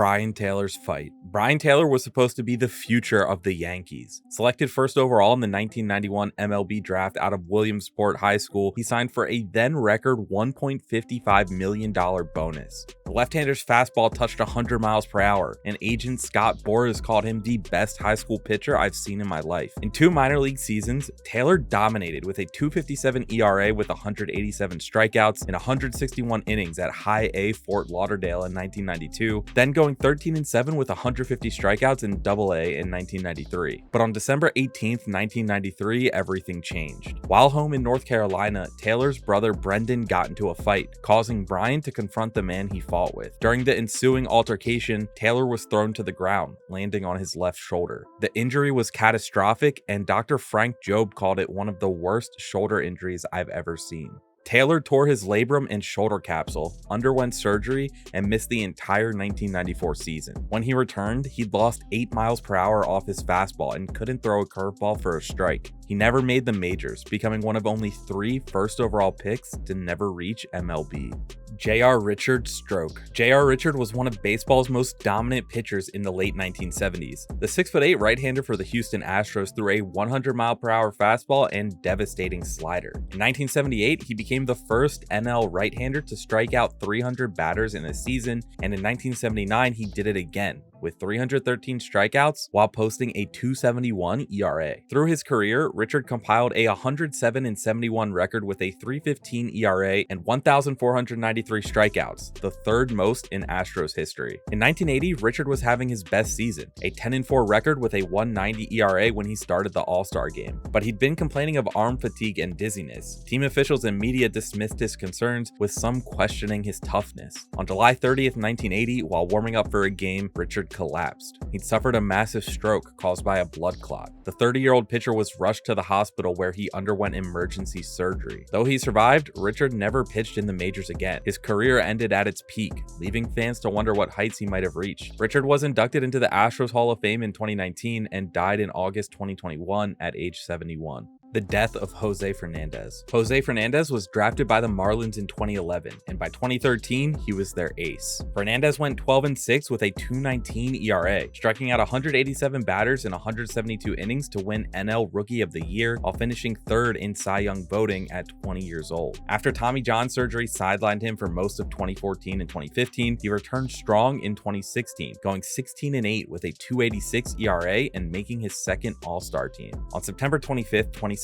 Brian Taylor's fight. Brian Taylor was supposed to be the future of the Yankees. Selected first overall in the 1991 MLB draft out of Williamsport High School, he signed for a then-record $1.55 million bonus. The left-hander's fastball touched 100 miles per hour, and agent Scott Boras called him the best high school pitcher I've seen in my life. In 2 minor league seasons, Taylor dominated with a .257 ERA with 187 strikeouts in 161 innings at High A Fort Lauderdale in 1992, then going 13-7 with 150 strikeouts in Double-A in 1993. But on December 18, 1993, everything changed. While home in North Carolina, Taylor's brother Brendan got into a fight, causing Brian to confront the man he fought with. During the ensuing altercation, Taylor was thrown to the ground, landing on his left shoulder. The injury was catastrophic, and Dr. Frank Jobe called it one of the worst shoulder injuries I've ever seen. Taylor tore his labrum and shoulder capsule, underwent surgery, and missed the entire 1994 season. When he returned, he'd lost 8 miles per hour off his fastball and couldn't throw a curveball for a strike. He never made the majors, becoming one of only 3 first overall picks to never reach MLB. J.R. Richard's stroke. J.R. Richard was one of baseball's most dominant pitchers in the late 1970s. The 6'8" right-hander for the Houston Astros threw a 100-mile-per-hour fastball and devastating slider. In 1978, he became the first NL right-hander to strike out 300 batters in a season, and in 1979, he did it again, with 313 strikeouts while posting a .271 ERA. Through his career, Richard compiled a 107-71 record with a .315 ERA and 1,493 strikeouts, the third most in Astros history. In 1980, Richard was having his best season, a 10-4 record with a 190 ERA when he started the All-Star game. But he'd been complaining of arm fatigue and dizziness. Team officials and media dismissed his concerns, with some questioning his toughness. On July 30th, 1980, while warming up for a game, Richard collapsed. He'd suffered a massive stroke caused by a blood clot. The 30-year-old pitcher was rushed to the hospital where he underwent emergency surgery. Though he survived, Richard never pitched in the majors again. His career ended at its peak, leaving fans to wonder what heights he might have reached. Richard was inducted into the Astros Hall of Fame in 2019 and died in August 2021 at age 71. The death of Jose Fernandez. Jose Fernandez was drafted by the Marlins in 2011, and by 2013, he was their ace. Fernandez went 12-6 with a .219 ERA, striking out 187 batters in 172 innings to win NL Rookie of the Year, while finishing third in Cy Young voting at 20 years old. After Tommy John surgery sidelined him for most of 2014 and 2015, he returned strong in 2016, going 16-8 with a .286 ERA and making his second All-Star team. On September 25th, 2016,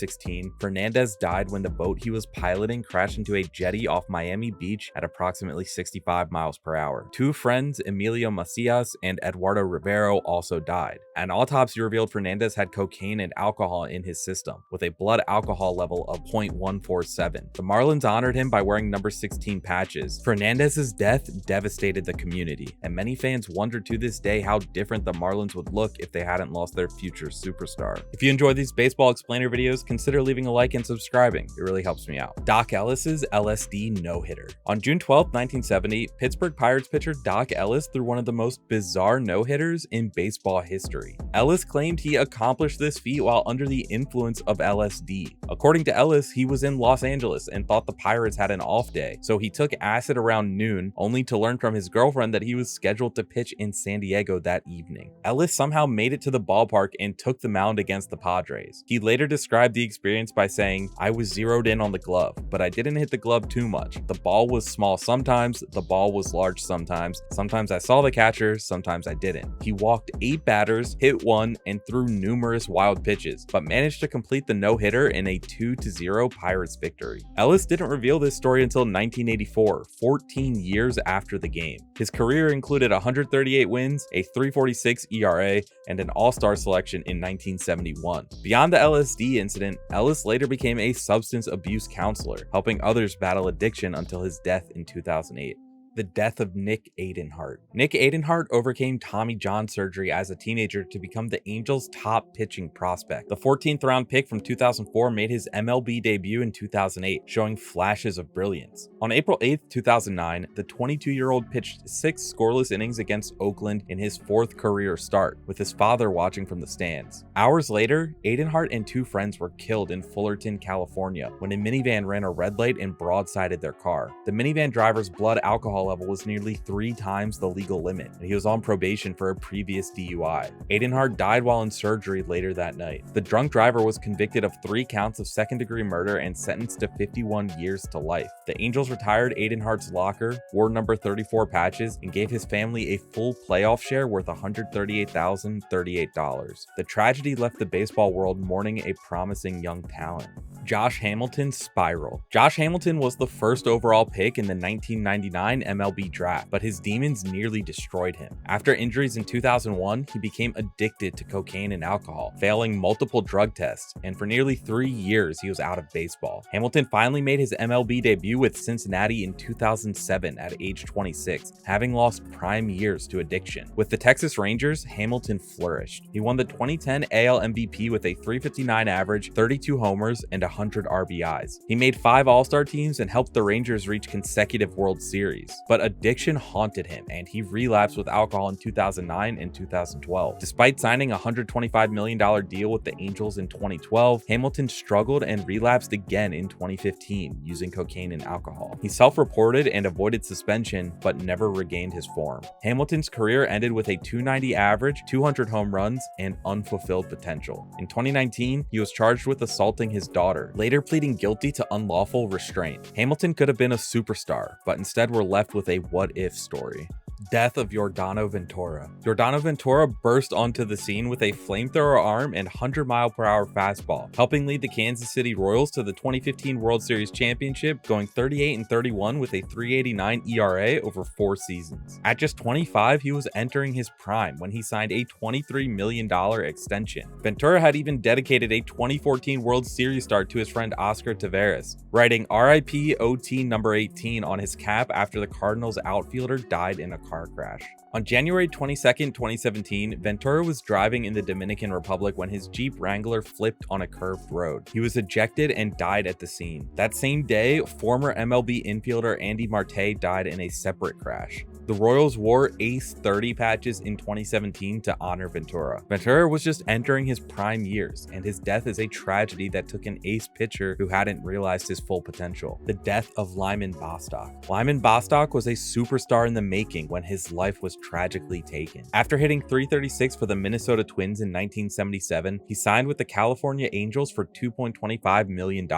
Fernandez died when the boat he was piloting crashed into a jetty off Miami Beach at approximately 65 miles per hour. 2 friends, Emilio Macias and Eduardo Rivero, also died. An autopsy revealed Fernandez had cocaine and alcohol in his system, with a blood alcohol level of .147. The Marlins honored him by wearing number 16 patches. Fernandez's death devastated the community, and many fans wonder to this day how different the Marlins would look if they hadn't lost their future superstar. If you enjoy these baseball explainer videos, consider leaving a like and subscribing. It really helps me out. Doc Ellis's LSD no-hitter. On June 12, 1970, Pittsburgh Pirates pitcher Doc Ellis threw one of the most bizarre no-hitters in baseball history. Ellis claimed he accomplished this feat while under the influence of LSD. According to Ellis, he was in Los Angeles and thought the Pirates had an off day, so he took acid around noon, only to learn from his girlfriend that he was scheduled to pitch in San Diego that evening. Ellis somehow made it to the ballpark and took the mound against the Padres. He later described the experience by saying, "I was zeroed in on the glove, but I didn't hit the glove too much. The ball was small sometimes, the ball was large sometimes. Sometimes I saw the catcher, sometimes I didn't." He walked 8 batters, hit 1, and threw numerous wild pitches, but managed to complete the no-hitter in a 2-0 Pirates victory. Ellis didn't reveal this story until 1984, 14 years after the game. His career included 138 wins, a .346 ERA, and an All-Star selection in 1971. Beyond the LSD incident, Ellis later became a substance abuse counselor, helping others battle addiction until his death in 2008. The death of Nick Adenhart. Nick Adenhart overcame Tommy John surgery as a teenager to become the Angels' top pitching prospect. The 14th round pick from 2004 made his MLB debut in 2008, showing flashes of brilliance. On April 8, 2009, the 22-year-old pitched 6 scoreless innings against Oakland in his 4th career start, with his father watching from the stands. Hours later, Adenhart and 2 friends were killed in Fullerton, California, when a minivan ran a red light and broadsided their car. The minivan driver's blood alcohol alcohol level was nearly 3 times the legal limit, and he was on probation for a previous DUI. Adenhart died while in surgery later that night. The drunk driver was convicted of 3 counts of second-degree murder and sentenced to 51 years to life. The Angels retired Adenhart's locker, wore number 34 patches, and gave his family a full playoff share worth $138,038. The tragedy left the baseball world mourning a promising young talent. Josh Hamilton's spiral. Josh Hamilton was the first overall pick in the 1999 MLB draft, but his demons nearly destroyed him. After injuries in 2001, he became addicted to cocaine and alcohol, failing multiple drug tests, and for nearly 3 years he was out of baseball. Hamilton finally made his MLB debut with Cincinnati in 2007 at age 26, having lost prime years to addiction. With the Texas Rangers, Hamilton flourished. He won the 2010 AL MVP with a .359 average, 32 homers, and 100 RBIs. He made 5 All-Star teams and helped the Rangers reach consecutive World Series. But addiction haunted him, and he relapsed with alcohol in 2009 and 2012. Despite signing a $125 million deal with the Angels in 2012, Hamilton struggled and relapsed again in 2015 using cocaine and alcohol. He self-reported and avoided suspension, but never regained his form. Hamilton's career ended with a .290 average, 200 home runs, and unfulfilled potential. In 2019, he was charged with assaulting his daughter, later pleading guilty to unlawful restraint. Hamilton could have been a superstar, but instead we're left with a what-if story. Death of Yordano Ventura. Yordano Ventura burst onto the scene with a flamethrower arm and 100-mile-per-hour fastball, helping lead the Kansas City Royals to the 2015 World Series Championship, going 38-31 with a .389 ERA over 4 seasons. At just 25, he was entering his prime when he signed a $23 million extension. Ventura had even dedicated a 2014 World Series start to his friend Oscar Taveras, writing RIP OT number 18 on his cap after the Cardinals outfielder died in a car crash. On January 22, 2017, Ventura was driving in the Dominican Republic when his Jeep Wrangler flipped on a curved road. He was ejected and died at the scene. That same day, former MLB infielder Andy Marte died in a separate crash. The Royals wore Ace 30 patches in 2017 to honor Ventura. Ventura was just entering his prime years, and his death is a tragedy that took an ace pitcher who hadn't realized his full potential. The death of Lyman Bostock. Lyman Bostock was a superstar in the making when his life was tragically taken. After hitting .336 for the Minnesota Twins in 1977, he signed with the California Angels for $2.25 million.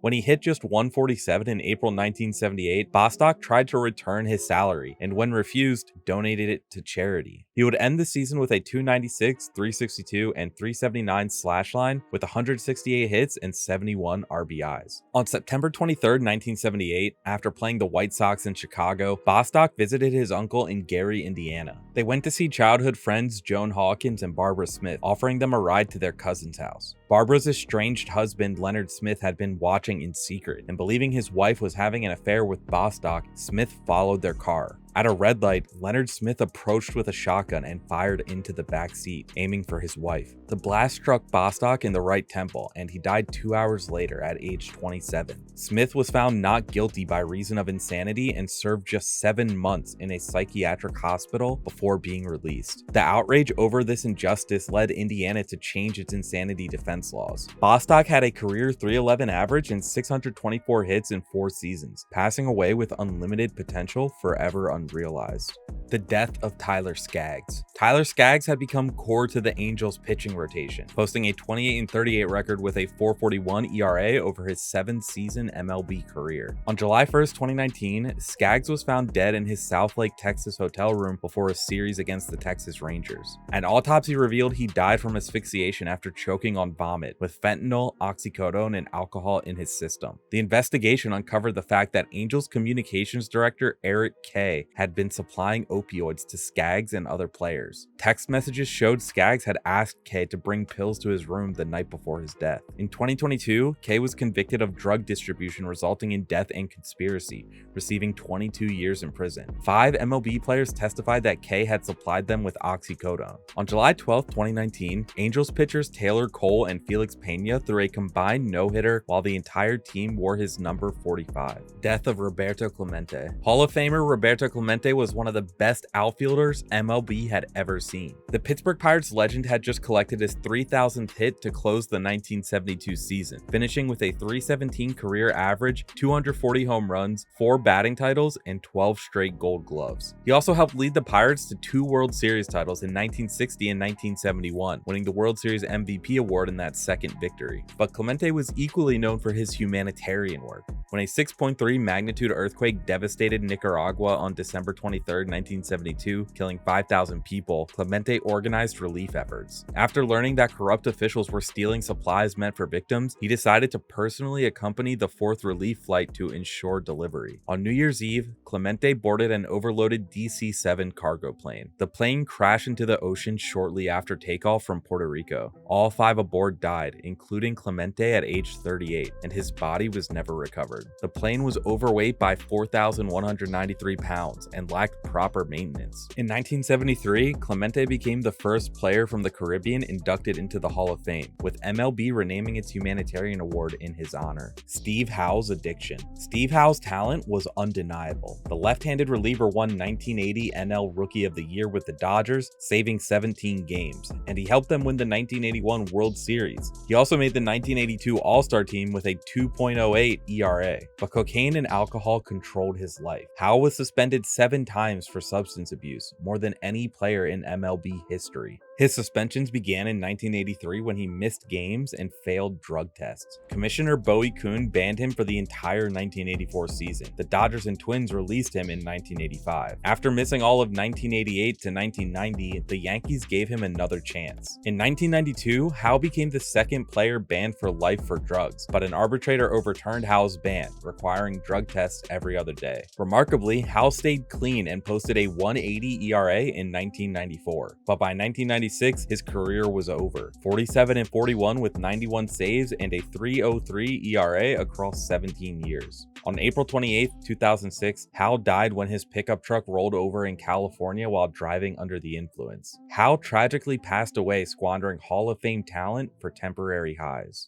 When he hit just .147 in April 1978, Bostock tried to return his salary, and when refused, donated it to charity. He would end the season with a .296, .362, and .379 slash line with 168 hits and 71 RBIs. On September 23, 1978, after playing the White Sox in Chicago, Bostock visited his uncle in Gary, Indiana. They went to see childhood friends Joan Hawkins and Barbara Smith, offering them a ride to their cousin's house. Barbara's estranged husband Leonard Smith had been watching in secret, and believing his wife was having an affair with Bostock, Smith followed their car. At a red light, Leonard Smith approached with a shotgun and fired into the back seat, aiming for his wife. The blast struck Bostock in the right temple, and he died 2 hours later at age 27. Smith was found not guilty by reason of insanity and served just 7 months in a psychiatric hospital before being released. The outrage over this injustice led Indiana to change its insanity defense laws. Bostock had a career .311 average and 624 hits in 4 seasons, passing away with unlimited potential forever unrealized. The death of Tyler Skaggs. Tyler Skaggs had become core to the Angels' pitching rotation, posting a 28-38 record with a .441 ERA over his 7-season MLB career. On July 1st, 2019, Skaggs was found dead in his South Lake, Texas hotel room before a series against the Texas Rangers. An autopsy revealed he died from asphyxiation after choking on vomit, with fentanyl, oxycodone, and alcohol in his system. The investigation uncovered the fact that Angels communications director Eric Kay had been supplying opioids to Skaggs and other players. Text messages showed Skaggs had asked Kay to bring pills to his room the night before his death. In 2022, Kay was convicted of drug distribution resulting in death and conspiracy, receiving 22 years in prison. 5 MLB players testified that Kay had supplied them with oxycodone. On July 12, 2019, Angels pitchers Taylor Cole and Felix Pena threw a combined no-hitter while the entire team wore his number 45. Death of Roberto Clemente. Hall of Famer Roberto Clemente was one of the best best outfielders MLB had ever seen. The Pittsburgh Pirates legend had just collected his 3,000th hit to close the 1972 season, finishing with a .317 career average, 240 home runs, 4 batting titles, and 12 straight Gold Gloves. He also helped lead the Pirates to 2 World Series titles in 1960 and 1971, winning the World Series MVP award in that second victory. But Clemente was equally known for his humanitarian work. When a 6.3 magnitude earthquake devastated Nicaragua on December 23, 1972, killing 5,000 people, Clemente organized relief efforts. After learning that corrupt officials were stealing supplies meant for victims, he decided to personally accompany the 4th relief flight to ensure delivery. On New Year's Eve, Clemente boarded an overloaded DC-7 cargo plane. The plane crashed into the ocean shortly after takeoff from Puerto Rico. All 5 aboard died, including Clemente at age 38, and his body was never recovered. The plane was overweight by 4,193 pounds and lacked proper maintenance. In 1973, Clemente became the first player from the Caribbean inducted into the Hall of Fame, with MLB renaming its humanitarian award in his honor. Steve Howe's addiction. Steve Howe's talent was undeniable. The left-handed reliever won 1980 NL Rookie of the Year with the Dodgers, saving 17 games, and he helped them win the 1981 World Series. He also made the 1982 All-Star team with a 2.08 ERA. But cocaine and alcohol controlled his life. Howe was suspended 7 times for substance abuse, more than any player in MLB history. His suspensions began in 1983 when he missed games and failed drug tests. Commissioner Bowie Kuhn banned him for the entire 1984 season. The Dodgers and Twins released him in 1985. After missing all of 1988 to 1990, the Yankees gave him another chance. In 1992, Howe became the second player banned for life for drugs, but an arbitrator overturned Howe's ban, requiring drug tests every other day. Remarkably, Howe stayed clean and posted a 1.80 ERA in 1994, but by 1996, his career was over. 47-41 with 91 saves and a 3.03 ERA across 17 years. On April 28, 2006, Howe died when his pickup truck rolled over in California while driving under the influence. Howe tragically passed away, squandering Hall of Fame talent for temporary highs.